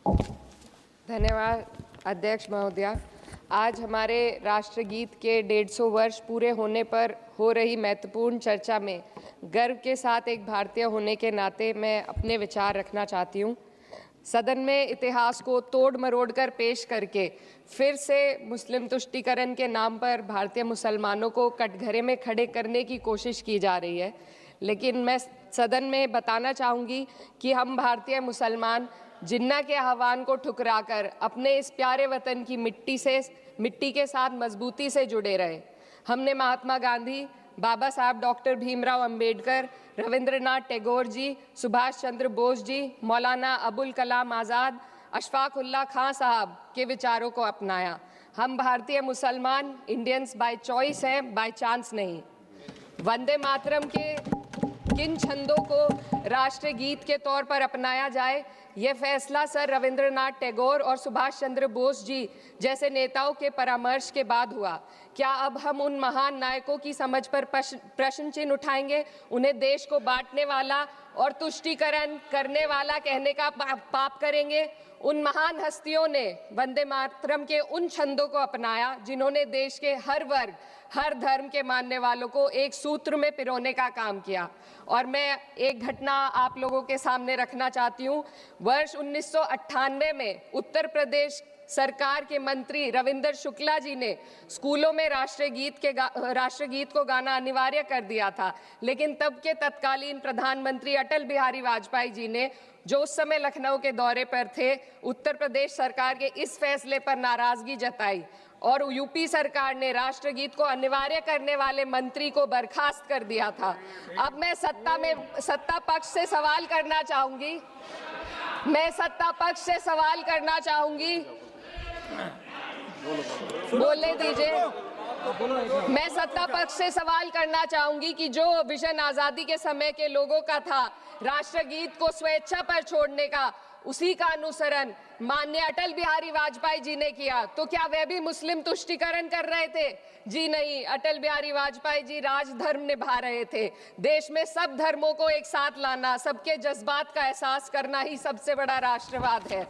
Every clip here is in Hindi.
धन्यवाद अध्यक्ष महोदया। आज हमारे राष्ट्रगीत के 150 वर्ष पूरे होने पर हो रही महत्वपूर्ण चर्चा में गर्व के साथ एक भारतीय होने के नाते मैं अपने विचार रखना चाहती हूँ। सदन में इतिहास को तोड़ मरोड़ कर पेश करके फिर से मुस्लिम तुष्टीकरण के नाम पर भारतीय मुसलमानों को कटघरे में खड़े करने की कोशिश की जा रही है। लेकिन मैं सदन में बताना चाहूँगी कि हम भारतीय मुसलमान जिन्ना के आह्वान को ठुकराकर अपने इस प्यारे वतन की मिट्टी के साथ मजबूती से जुड़े रहे। हमने महात्मा गांधी, बाबा साहब डॉक्टर भीमराव अंबेडकर, रविंद्रनाथ टैगोर जी, सुभाष चंद्र बोस जी, मौलाना अबुल कलाम आज़ाद, अशफाक उल्लाह खां साहब के विचारों को अपनाया। हम भारतीय मुसलमान इंडियंस बाय चॉइस हैं, बाय चांस नहीं। वंदे मातरम के किन छंदों को राष्ट्रगीत के तौर पर अपनाया जाए, यह फैसला सर रविंद्रनाथ टैगोर और सुभाष चंद्र बोस जी जैसे नेताओं के परामर्श के बाद हुआ। क्या अब हम उन महान नायकों की समझ पर प्रश्न चिन्ह उठाएंगे? उन्हें देश को बांटने वाला और तुष्टीकरण करने वाला कहने का पाप करेंगे? उन महान हस्तियों ने वंदे मातरम के उन छंदों को अपनाया जिन्होंने देश के हर वर्ग, हर धर्म के मानने वालों को एक सूत्र में पिरोने का काम किया। और मैं एक घटना आप लोगों के सामने रखना चाहती हूँ। वर्ष 1998 में उत्तर प्रदेश सरकार के मंत्री रविंदर शुक्ला जी ने स्कूलों में राष्ट्रगीत को गाना अनिवार्य कर दिया था। लेकिन तब के तत्कालीन प्रधानमंत्री अटल बिहारी वाजपेयी जी ने, जो उस समय लखनऊ के दौरे पर थे, उत्तर प्रदेश सरकार के इस फैसले पर नाराजगी जताई और यूपी सरकार ने राष्ट्रगीत को अनिवार्य करने वाले मंत्री को बर्खास्त कर दिया था। अब मैं सत्ता पक्ष से सवाल करना चाहूंगी, बोलने दीजिए। मैं सत्ता पक्ष से सवाल करना चाहूंगी कि जो विजन आजादी के समय के लोगों का था राष्ट्रगीत को स्वेच्छा पर छोड़ने का, उसी का अनुसरण माननीय अटल बिहारी वाजपेयी जी ने किया, तो क्या वे भी मुस्लिम तुष्टीकरण कर रहे थे? जी नहीं, अटल बिहारी वाजपेयी जी राजधर्म निभा रहे थे। देश में सब धर्मों को एक साथ लाना, सबके जज्बात का एहसास करना ही सबसे बड़ा राष्ट्रवाद है।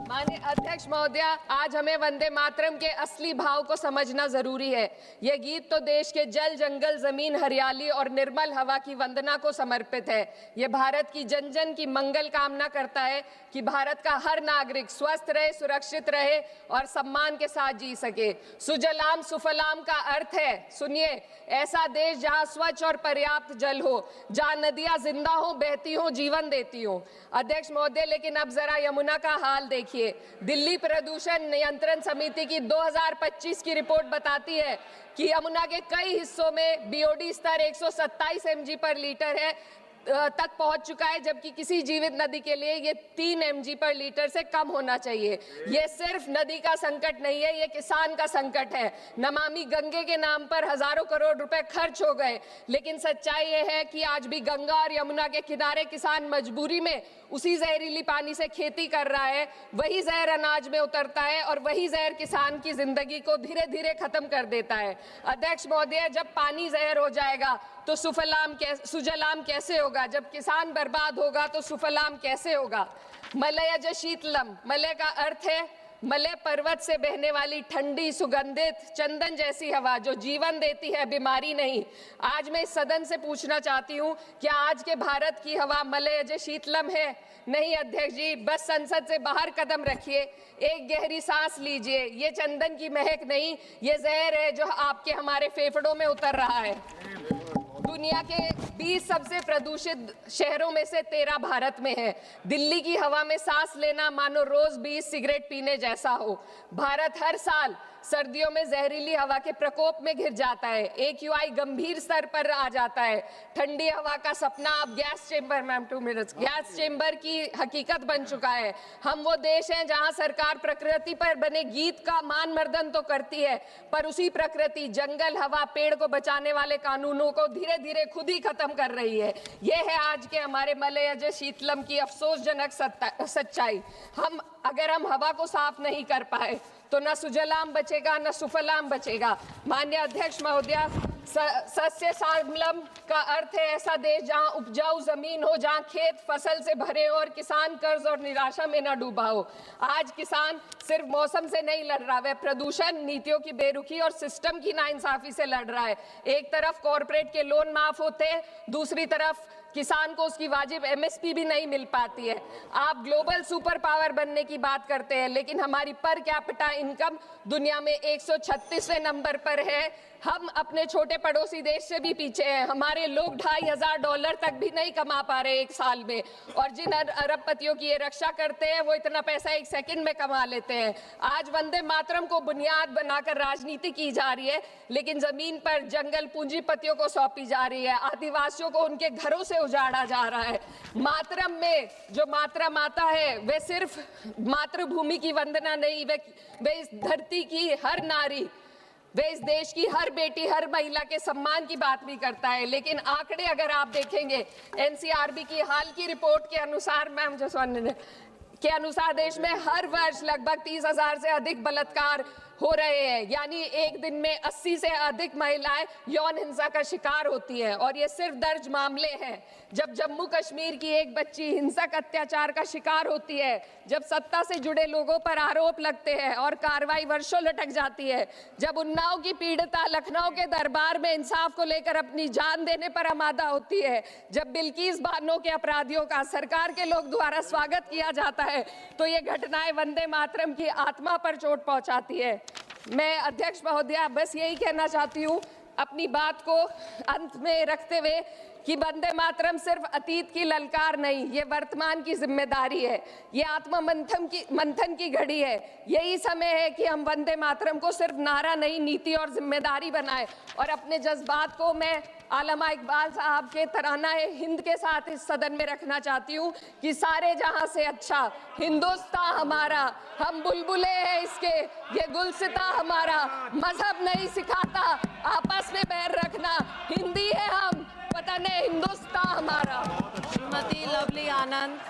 माननीय अध्यक्ष महोदया, आज हमें वंदे मातरम के असली भाव को समझना जरूरी है। यह गीत तो देश के जल, जंगल, जमीन, हरियाली और निर्मल हवा की वंदना को समर्पित है। यह भारत की जन जन की मंगल कामना करता है कि भारत का हर नागरिक स्वस्थ रहे, सुरक्षित रहे और सम्मान के साथ जी सके। सुजलाम सुफलाम का अर्थ है, सुनिए, ऐसा देश जहां स्वच्छ और पर्याप्त जल हो, जहां नदियां जिंदा हो, बहती हो, जीवन देती हो। अध्यक्ष महोदय, लेकिन अब जरा यमुना का हाल देखिए। दिल्ली प्रदूषण नियंत्रण समिति की 2025 की रिपोर्ट बताती है कि यमुना के कई हिस्सों में बीओडी स्तर 127 mg पर लीटर है तक पहुंच चुका है, जबकि किसी जीवित नदी के लिए ये 3 mg पर लीटर से कम होना चाहिए। ये सिर्फ नदी का संकट नहीं है, ये किसान का संकट है। नमामि गंगे के नाम पर हजारों करोड़ रुपए खर्च हो गए, लेकिन सच्चाई ये है कि आज भी गंगा और यमुना के किनारे किसान मजबूरी में उसी जहरीली पानी से खेती कर रहा है। वही जहर अनाज में उतरता है और वही जहर किसान की जिंदगी को धीरे धीरे खत्म कर देता है। अध्यक्ष महोदय, जब पानी जहर हो जाएगा तो सुजलाम कैसे होगा? जब किसान बर्बाद होगा तो सुफलाम कैसे होगा? मलयज शीतलम, मलय का अर्थ है मलय पर्वत से बहने वाली ठंडी, सुगंधित, चंदन जैसी हवा जो जीवन देती है, बीमारी नहीं। आज मैं इस सदन से पूछना चाहती हूँ, क्या आज के भारत की हवा मलयज शीतलम है? नहीं अध्यक्ष जी, बस संसद से बाहर कदम रखिए, एक गहरी सांस लीजिए। ये चंदन की महक नहीं, ये जहर है जो आपके हमारे फेफड़ों में उतर रहा है। दुनिया के 20 सबसे प्रदूषित शहरों में से 13 भारत में है। दिल्ली की हवा में सांस लेना मानो रोज 20 सिगरेट पीने जैसा हो। भारत हर साल सर्दियों में जहरीली हवा के प्रकोप में घिर जाता है। AQI गंभीर स्तर पर आ जाता है। ठंडी हवा का सपना अब गैस चेंबर की हकीकत बन चुका है। हम वो देश हैं जहां सरकार प्रकृति पर बने गीत का मान मर्दन तो करती है, पर उसी प्रकृति, जंगल, हवा, पेड़ को बचाने वाले कानूनों को धीरे धीरे खुद ही खत्म कर रही है। ये है आज के हमारे मलयज शीतलम की अफसोसजनक सच्चाई। अगर हम हवा को साफ नहीं कर पाए तो न सुजलाम बचेगा न सुफलाम बचेगा। माननीय अध्यक्ष महोदया, सस्य श्यामलम का अर्थ है ऐसा देश जहां उपजाऊ जमीन हो, जहां खेत फसल से भरे हो और किसान कर्ज और निराशा में न डूबा हो। आज किसान सिर्फ मौसम से नहीं लड़ रहा, वह प्रदूषण, नीतियों की बेरुखी और सिस्टम की नाइंसाफी से लड़ रहा है। एक तरफ कॉरपोरेट के लोन माफ होते हैं, दूसरी तरफ किसान को उसकी वाजिब एमएसपी भी नहीं मिल पाती है। आप ग्लोबल सुपर पावर बनने की बात करते हैं, लेकिन हमारी पर कैपिटा इनकम दुनिया में 136वें नंबर पर है। हम अपने छोटे पड़ोसी देश से भी पीछे हैं। हमारे लोग $2,500 तक भी नहीं कमा पा रहे एक साल में, और जिन अरबपतियों की ये रक्षा करते हैं वो इतना पैसा एक सेकंड में कमा लेते हैं। आज वंदे मातरम को बुनियाद बनाकर राजनीति की जा रही है, लेकिन जमीन पर जंगल पूंजीपतियों को सौंपी जा रही है, आदिवासियों को उनके घरों से उजाड़ा जा रहा है। मातरम में जो मात्रा माता है वे सिर्फ मातृभूमि की वंदना नहीं, वे इस धरती की हर नारी, वे इस देश की हर बेटी, हर महिला के सम्मान की बात भी करता है। लेकिन आंकड़े अगर आप देखेंगे, एनसीआरबी की हाल की रिपोर्ट के अनुसार, मैम जसवंत के अनुसार देश में हर वर्ष लगभग 30,000 से अधिक बलात्कार हो रहे हैं, यानी एक दिन में 80 से अधिक महिलाएं यौन हिंसा का शिकार होती हैं। और ये सिर्फ दर्ज मामले हैं। जब जम्मू कश्मीर की एक बच्ची हिंसक अत्याचार का शिकार होती है, जब सत्ता से जुड़े लोगों पर आरोप लगते हैं और कार्रवाई वर्षों लटक जाती है, जब उन्नाव की पीड़िता लखनऊ के दरबार में इंसाफ को लेकर अपनी जान देने पर आमादा होती है, जब बिल्किस बानो के अपराधियों का सरकार के लोग द्वारा स्वागत किया जाता है, तो ये घटनाएं वंदे मातरम की आत्मा पर चोट पहुंचाती है। मैं अध्यक्ष महोदया बस यही कहना चाहती हूँ अपनी बात को अंत में रखते हुए कि वंदे मातरम सिर्फ अतीत की ललकार नहीं, ये वर्तमान की जिम्मेदारी है, ये आत्मा मंथन की घड़ी है। यही समय है कि हम वंदे मातरम को सिर्फ नारा नहीं, नीति और जिम्मेदारी बनाएं। और अपने जज्बात को मैं आलमा इकबाल साहब के तराना-ए-हिंद के साथ इस सदन में रखना चाहती हूँ कि सारे जहां से अच्छा हिंदुस्तान हमारा, हम बुलबुले हैं इसके, ये गुलसिता हमारा, मजहब नहीं सिखाता आपस में बैर रखना, हिंदी है हम, वतन है हिंदुस्तान हमारा। श्रीमती लवली आनंद।